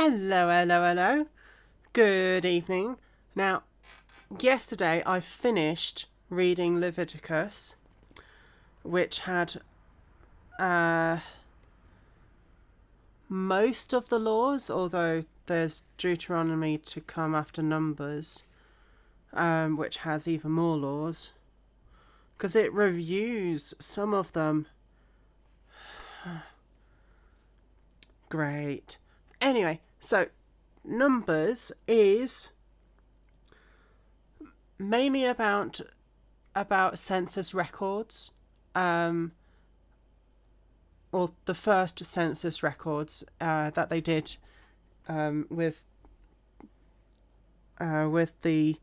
Hello, hello, hello. Good evening. Now, yesterday I finished reading Leviticus, which had most of the laws, although there's Deuteronomy to come after Numbers, which has even more laws, because it reviews some of them. Great. Anyway, so Numbers is mainly about census records, or the first census records that they did with the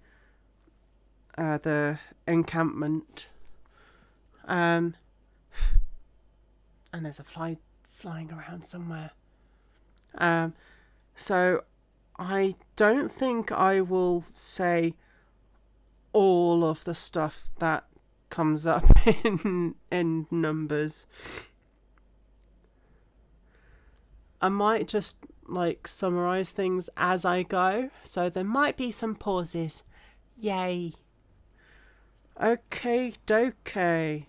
encampment. And there's a fly flying around somewhere. So I don't think I will say all of the stuff that comes up in Numbers. I might just summarize things as I go, so there might be some pauses. Yay. Okay, dokey.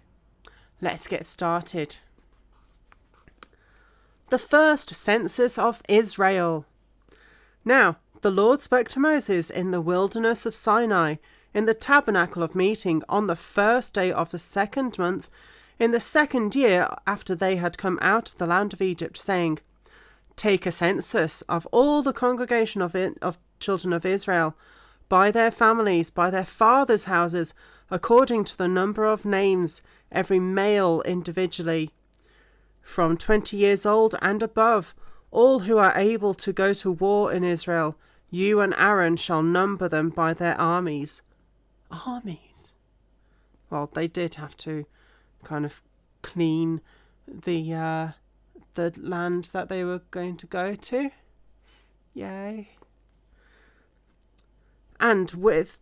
Let's get started. The first census of Israel. Now, the Lord spoke to Moses in the wilderness of Sinai, in the tabernacle of meeting, on the first day of the 2nd month, in the 2nd year after they had come out of the land of Egypt, saying, Take a census of all the congregation of children of Israel, by their families, by their fathers' houses, according to the number of names, every male individually, from 20 years old and above, all who are able to go to war in Israel. You and Aaron shall number them by their armies. Armies? Well, they did have to kind of clean the land that they were going to go to. Yay. And with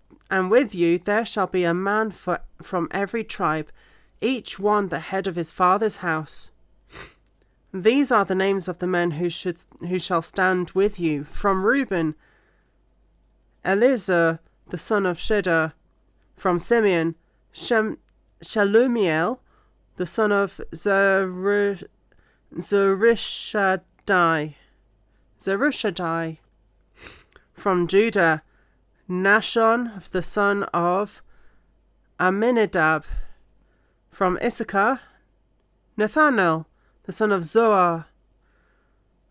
you there shall be a man from every tribe, each one the head of his father's house. These are the names of the men who shall stand with you. From Reuben, Elizur the son of Shedeur. From Simeon, Shelumiel the son of Zerushadai. From Judah, Nashon the son of Amminadab. From Issachar, Nathanael the son of Zoar.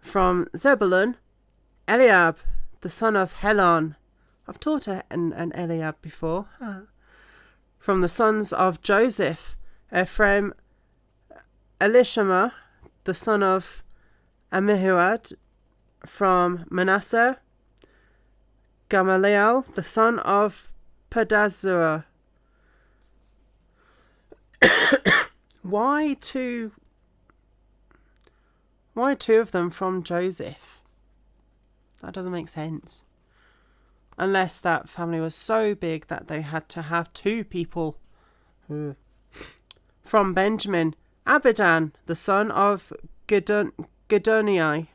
From Zebulun, Eliab the son of Helon. I've taught an Eliab before. From the sons of Joseph, Ephraim, Elishama the son of Ammihuad. From Manasseh, Gamaliel the son of Pedazur. Why two of them from Joseph? That doesn't make sense. Unless that family was so big that they had to have two people. From Benjamin, Abidan the son of Gideoni.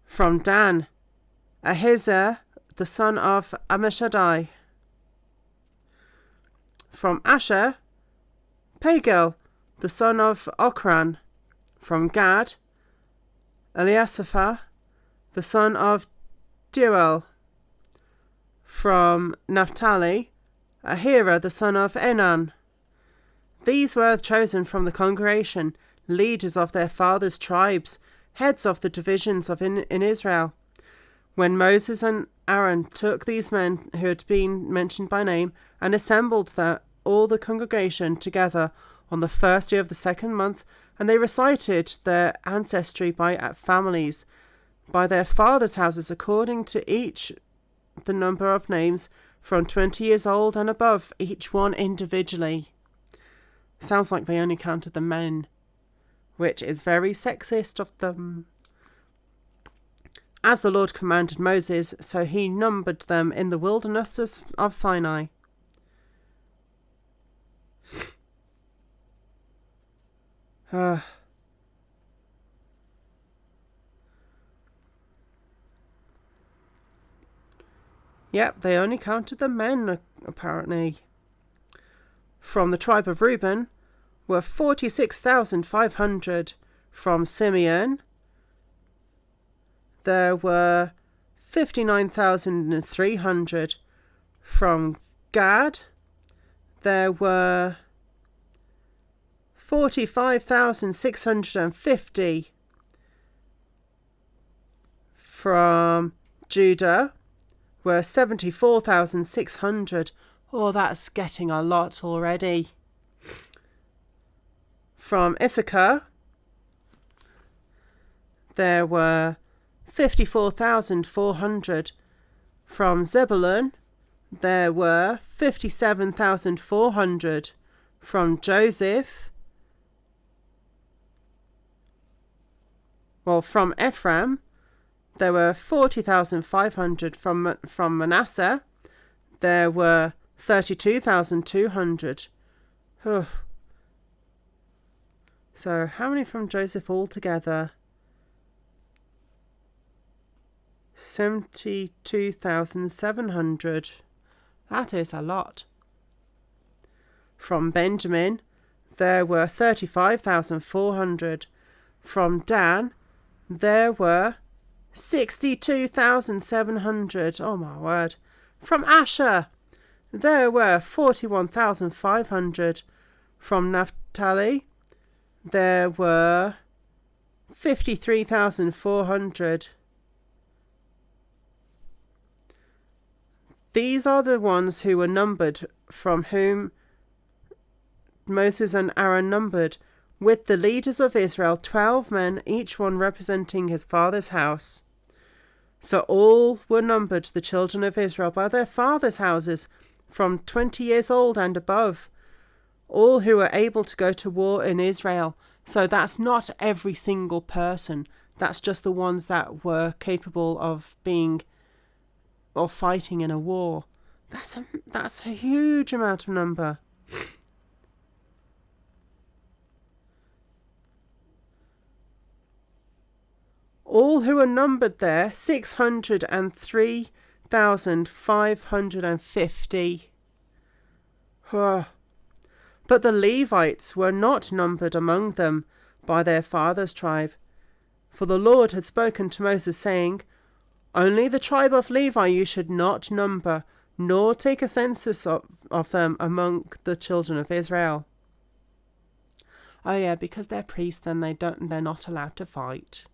From Dan, Ahiezer the son of Ammishaddai. From Asher, Pagel the son of Ochran. From Gad, Eliasapha the son of Deuel. From Naphtali, Ahira the son of Enan. These were chosen from the congregation, leaders of their fathers' tribes, heads of the divisions in Israel. When Moses and Aaron took these men who had been mentioned by name and assembled all the congregation together on the first day of the 2nd month, and they recited their ancestry by families, by their fathers' houses, according to each the number of names, from 20 years old and above, each one individually. Sounds like they only counted the men, which is very sexist of them. As the Lord commanded Moses, so he numbered them in the wilderness of Sinai. Yep, they only counted the men, apparently. From the tribe of Reuben were 46,500. From Simeon, there were 59,300. From Gad, there were 45,650. From Judah were 74,600. Oh, that's getting a lot already. From Issachar, there were 54,400. From Zebulun, there were 57,400. From Joseph, from Ephraim, there were 40,500. From Manasseh, there were 32,200. So how many from Joseph altogether? 72,700. That is a lot. From Benjamin, there were 35,400. From Dan, there were 62,700. Oh my word. From Asher, there were 41,500. From Naphtali, there were 53,400. These are the ones who were numbered, from whom Moses and Aaron numbered, with the leaders of Israel, 12 men, each one representing his father's house. So all were numbered, the children of Israel, by their fathers' houses, from 20 years old and above, all who were able to go to war in Israel. So that's not every single person. That's just the ones that were capable of fighting in a war. That's a huge amount of number. All who were numbered there, 603,550. But the Levites were not numbered among them by their father's tribe. For the Lord had spoken to Moses, saying, only the tribe of Levi you should not number, nor take a census of them among the children of Israel. Oh yeah, because they're priests and they're not allowed to fight.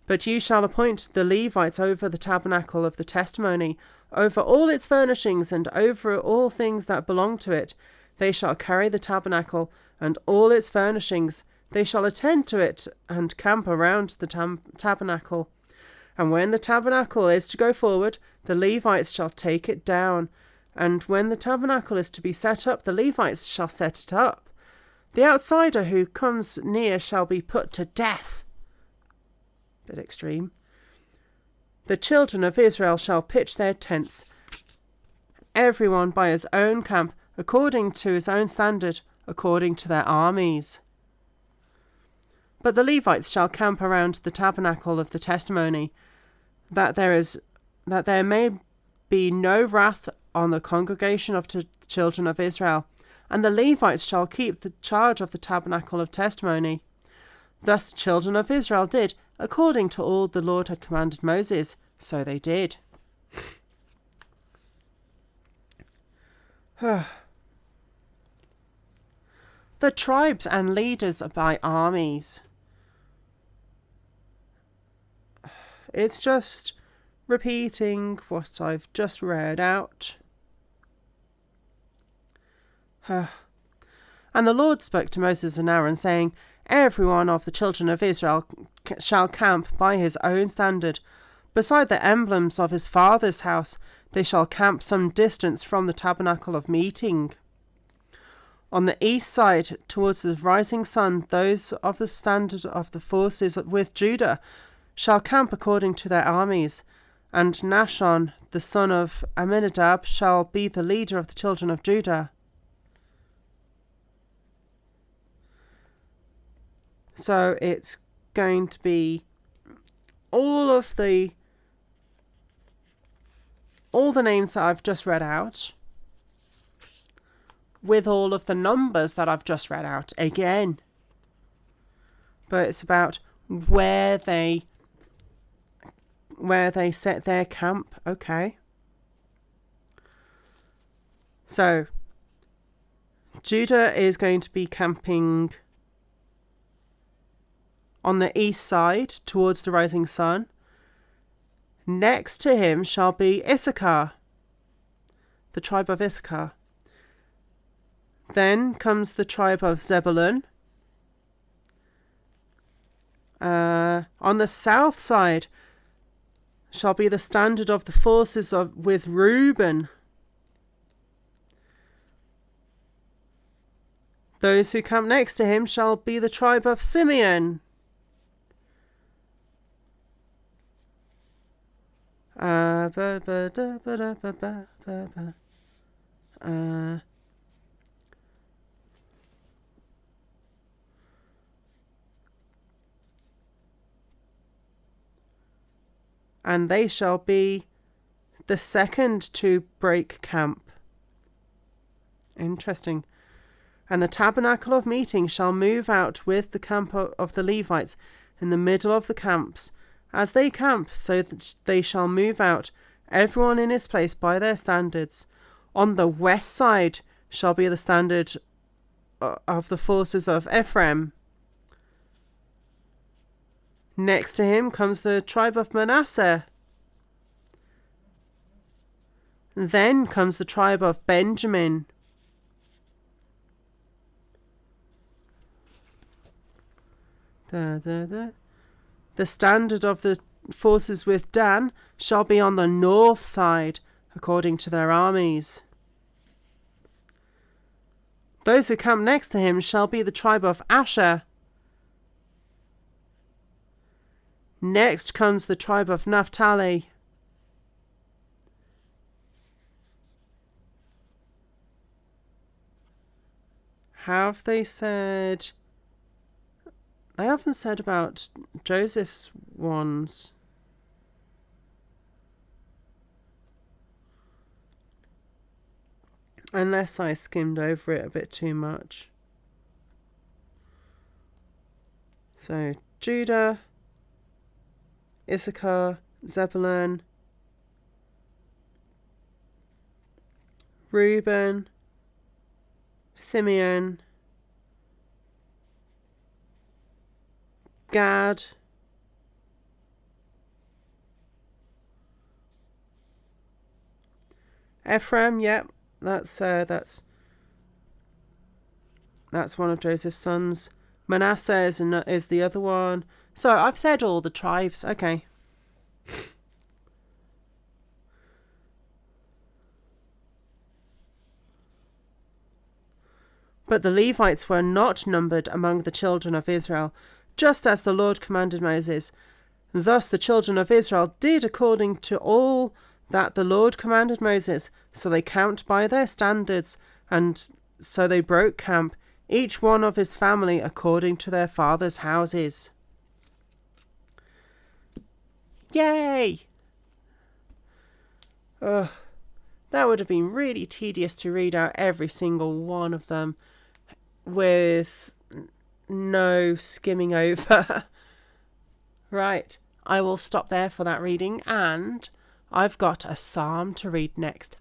But you shall appoint the Levites over the tabernacle of the testimony, over all its furnishings, and over all things that belong to it. They shall carry the tabernacle and all its furnishings. They shall attend to it and camp around the tabernacle. And when the tabernacle is to go forward, the Levites shall take it down. And when the tabernacle is to be set up, the Levites shall set it up. The outsider who comes near shall be put to death. Bit extreme. The children of Israel shall pitch their tents, everyone by his own camp, according to his own standard, according to their armies. But the Levites shall camp around the tabernacle of the testimony, that there may be no wrath on the congregation of the children of Israel. And the Levites shall keep the charge of the tabernacle of testimony. Thus the children of Israel did, according to all the Lord had commanded Moses, so they did. The tribes and leaders by armies. It's just repeating what I've just read out. And the Lord spoke to Moses and Aaron, saying, every one of the children of Israel shall camp by his own standard. Beside the emblems of his father's house, they shall camp some distance from the tabernacle of meeting. On the east side, towards the rising sun, those of the standard of the forces with Judah shall camp according to their armies. And Nahshon, the son of Amminadab, shall be the leader of the children of Judah. So it's going to be all the names that I've just read out with all of the numbers that I've just read out again. But it's about where they set their camp. Okay. So Judah is going to be camping on the east side towards the rising sun. Next to him shall be Issachar, the tribe of Issachar. Then comes the tribe of Zebulun. On the south side shall be the standard of the forces with Reuben. Those who camp next to him shall be the tribe of Simeon. And they shall be the second to break camp. Interesting. And the tabernacle of meeting shall move out with the camp of the Levites in the middle of the camps. As they camp, so that they shall move out, everyone in his place by their standards. On the west side shall be the standard of the forces of Ephraim. Next to him comes the tribe of Manasseh. Then comes the tribe of Benjamin. The standard of the forces with Dan shall be on the north side, according to their armies. Those who camp next to him shall be the tribe of Asher. Next comes the tribe of Naphtali. Have they said... They haven't said about Joseph's ones. Unless I skimmed over it a bit too much. So, Judah, Issachar, Zebulun, Reuben, Simeon, Gad, Ephraim, yep, that's one of Joseph's sons. Manasseh is the other one. So I've said all the tribes, okay. But the Levites were not numbered among the children of Israel, just as the Lord commanded Moses. Thus the children of Israel did according to all that the Lord commanded Moses. So they camped by their standards, and so they broke camp, each one of his family according to their fathers' houses. Yay! That would have been really tedious to read out every single one of them with no skimming over. Right, I will stop there for that reading, and I've got a psalm to read next.